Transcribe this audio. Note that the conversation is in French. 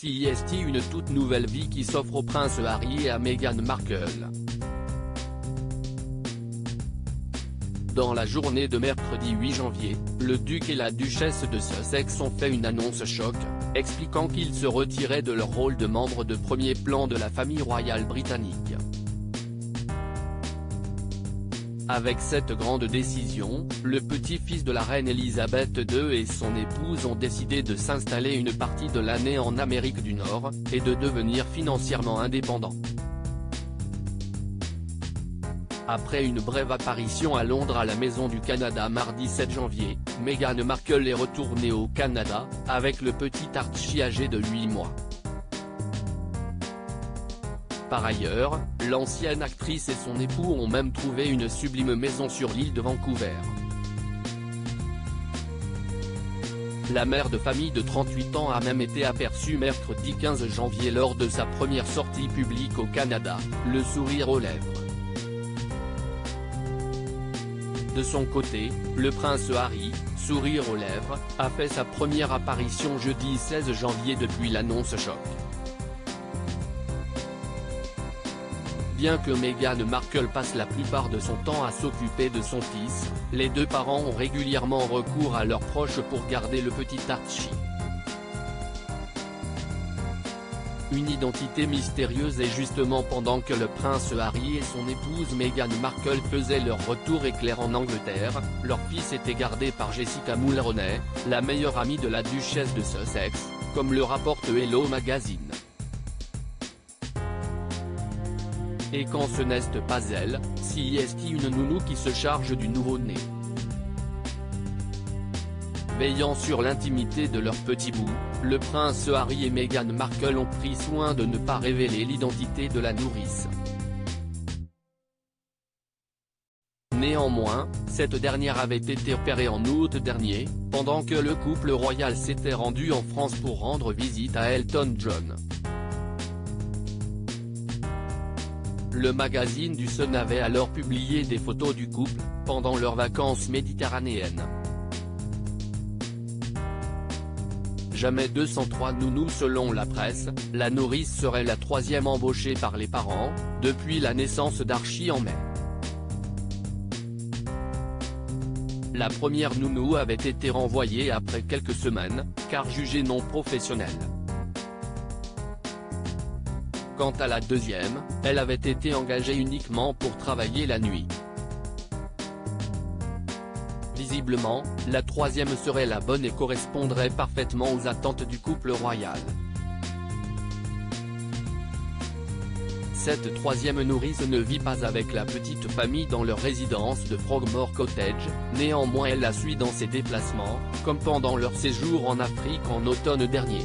CEST, une toute nouvelle vie qui s'offre au prince Harry et à Meghan Markle. Dans la journée de mercredi 8 janvier, le duc et la duchesse de Sussex ont fait une annonce choc, expliquant qu'ils se retiraient de leur rôle de membre de premier plan de la famille royale britannique. Avec cette grande décision, le petit-fils de la reine Elisabeth II et son épouse ont décidé de s'installer une partie de l'année en Amérique du Nord, et de devenir financièrement indépendants. Après une brève apparition à Londres à la Maison du Canada mardi 7 janvier, Meghan Markle est retournée au Canada, avec le petit Archie âgé de 8 mois. Par ailleurs, l'ancienne actrice et son époux ont même trouvé une sublime maison sur l'île de Vancouver. La mère de famille de 38 ans a même été aperçue mercredi 15 janvier lors de sa première sortie publique au Canada, le sourire aux lèvres. De son côté, le prince Harry, sourire aux lèvres, a fait sa première apparition jeudi 16 janvier depuis l'annonce choc. Bien que Meghan Markle passe la plupart de son temps à s'occuper de son fils, les deux parents ont régulièrement recours à leurs proches pour garder le petit Archie. Une identité mystérieuse, et justement pendant que le prince Harry et son épouse Meghan Markle faisaient leur retour éclair en Angleterre, leur fils était gardé par Jessica Mulroney, la meilleure amie de la duchesse de Sussex, comme le rapporte Hello Magazine. Et quand ce n'est pas elle, CEST, une nounou qui se charge du nouveau-né. Veillant sur l'intimité de leur petit bout, le prince Harry et Meghan Markle ont pris soin de ne pas révéler l'identité de la nourrice. Néanmoins, cette dernière avait été opérée en août dernier, pendant que le couple royal s'était rendu en France pour rendre visite à Elton John. Le magazine du Sun avait alors publié des photos du couple, pendant leurs vacances méditerranéennes. Jamais 203 nounous. Selon la presse, la nourrice serait la troisième embauchée par les parents, depuis la naissance d'Archie en mai. La première nounou avait été renvoyée après quelques semaines, car jugée non professionnelle. Quant à la deuxième, elle avait été engagée uniquement pour travailler la nuit. Visiblement, la troisième serait la bonne et correspondrait parfaitement aux attentes du couple royal. Cette troisième nourrice ne vit pas avec la petite famille dans leur résidence de Frogmore Cottage, néanmoins elle la suit dans ses déplacements, comme pendant leur séjour en Afrique en automne dernier.